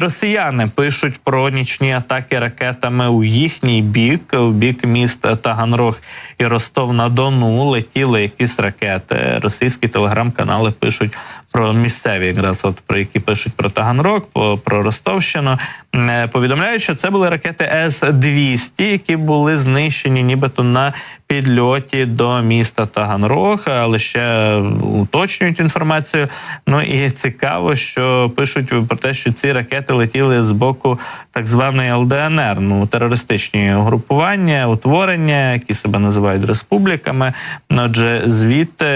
Росіяни пишуть про нічні атаки ракетами у їхній бік, у бік міст Таганрог і Ростов-на-Дону летіли якісь ракети. Російські телеграм-канали пишуть про місцеві, якраз от про які пишуть про Таганрог, про Ростовщину. Повідомляють, що це були ракети С-200, які були знищені нібито на підльоті до міста Таганрог, але ще уточнюють інформацію. Ну і цікаво, що пишуть про те, що ці ракети летіли з боку так званої ЛДНР, терористичні угрупування, утворення, які себе називають республіками. Отже, звідти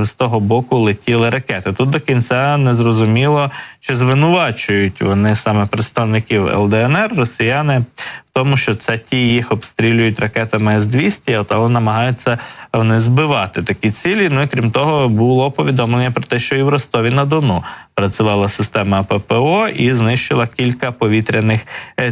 з того боку летіли ракети. Тут до кінця не зрозуміло, чи звинувачують вони саме представників ЛДНР, росіяни, в тому, що це ті їх обстрілюють ракетами С-200, але намагаються вони збивати такі цілі. Ну і крім того, було повідомлення про те, що і в Ростові-на-Дону працювала система ППО і знищила кілька повітряних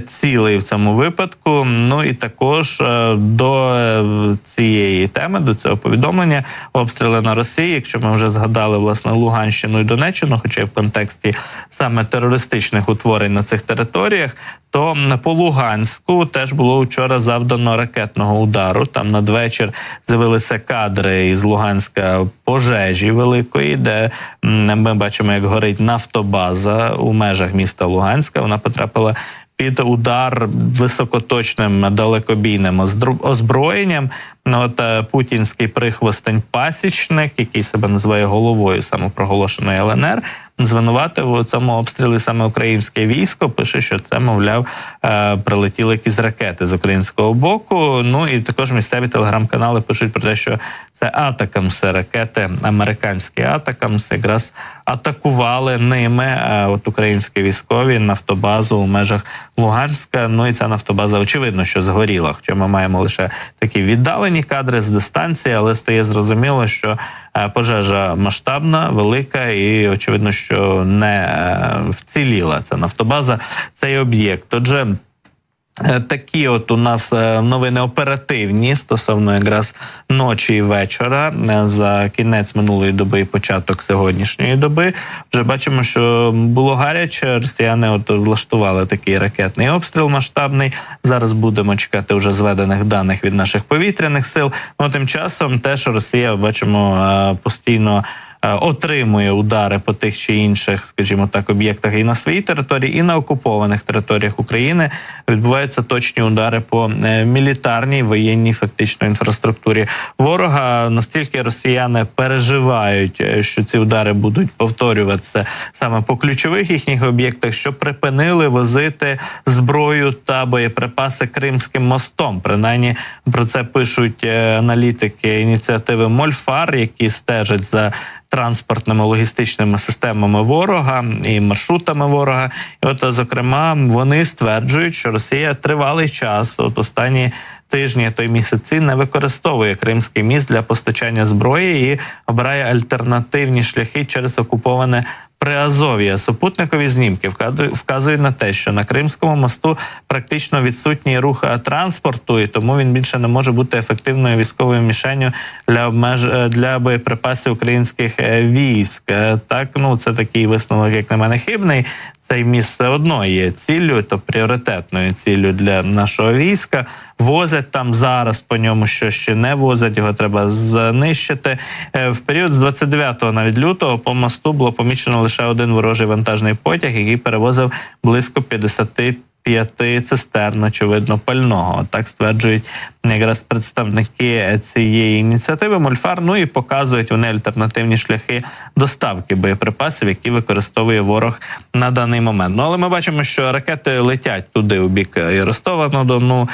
цілей в цьому випадку. Ну і також до цієї теми, до цього повідомлення, обстріли на Росії, якщо ми вже згадали, власне, Луганщину і Донеччину, хоча й в контексті саме терористичних утворень на цих територіях, то по Луганську теж було вчора завдано ракетного удару. Там надвечір з'явилися кадри із Луганська пожежі великої, де ми бачимо, як горить нафтобаза у межах міста Луганська. Вона потрапила під удар високоточним далекобійним озброєнням. От путінський прихвостень-пасічник, який себе називає головою самопроголошеної ЛНР, звинуватив у цьому обстрілі саме українське військо. Пише, що це, мовляв, прилетіли якісь ракети з українського боку. Ну і також місцеві телеграм-канали пишуть про те, що це Атакамс, ракети американські Атакамс, якраз атакували ними от українські військові нафтобазу у межах Луганська. Ну і ця нафтобаза, очевидно, що згоріла. Хоча ми маємо лише такі віддалені кадри з дистанції, але стає зрозуміло, що пожежа масштабна, велика і, очевидно, що не вціліла ця нафтобаза, цей об'єкт. Отже, такі от у нас новини оперативні стосовно якраз ночі і вечора, за кінець минулої доби і початок сьогоднішньої доби. Вже бачимо, що було гаряче, росіяни от влаштували такий ракетний обстріл масштабний. Зараз будемо чекати вже зведених даних від наших повітряних сил. Ну, тим часом теж Росія, бачимо, постійно отримує удари по тих чи інших, скажімо так, об'єктах і на своїй території, і на окупованих територіях України. Відбуваються точні удари по мілітарній, воєнній фактично інфраструктурі ворога. Настільки росіяни переживають, що ці удари будуть повторюватися саме по ключових їхніх об'єктах, що припинили возити зброю та боєприпаси Кримським мостом. Принаймні про це пишуть аналітики ініціативи Мольфар, які стежать за транспортними логістичними системами ворога і маршрутами ворога. І от, зокрема, вони стверджують, що Росія тривалий час, от останні тижні, то й місяці, не використовує Кримський міст для постачання зброї і обирає альтернативні шляхи через окуповане Приазов'я. Супутникові знімки вказують на те, що на Кримському мосту практично відсутній рух транспорту, і тому він більше не може бути ефективною військовою мішенню для боєприпасів українських військ. Так, це такий висновок, як на мене, хибний. Цей міст все одно є ціллю, то пріоритетною ціллю для нашого війська. Возять там зараз по ньому, що ще не возять, його треба знищити. В період з 29 навіть лютого по мосту було помічено лише один ворожий вантажний потяг, який перевозив близько 55 цистерн, очевидно, пального. Так стверджують якраз представники цієї ініціативи Мольфар. Ну і показують вони альтернативні шляхи доставки боєприпасів, які використовує ворог на даний момент. Ну, але ми бачимо, що ракети летять туди, у бік і Ростова-на-Дону,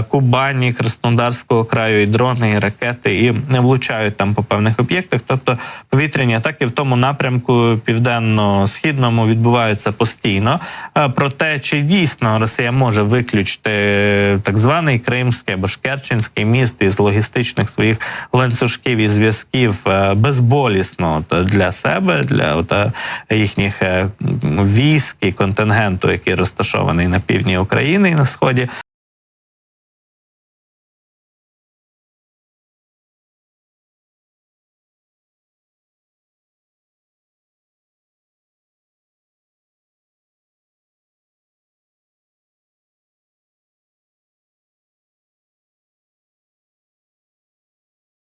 Кубані, Краснодарського краю, і дрони, і ракети, і влучають там по певних об'єктах. Тобто повітряні атаки в тому напрямку південно-східному відбуваються постійно. Проте, чи дійсно Росія може виключити так званий Кримський або Керченський міст із логістичних своїх ланцюжків і зв'язків безболісно для себе, для їхніх військ і контингенту, який розташований на півдні України і на сході.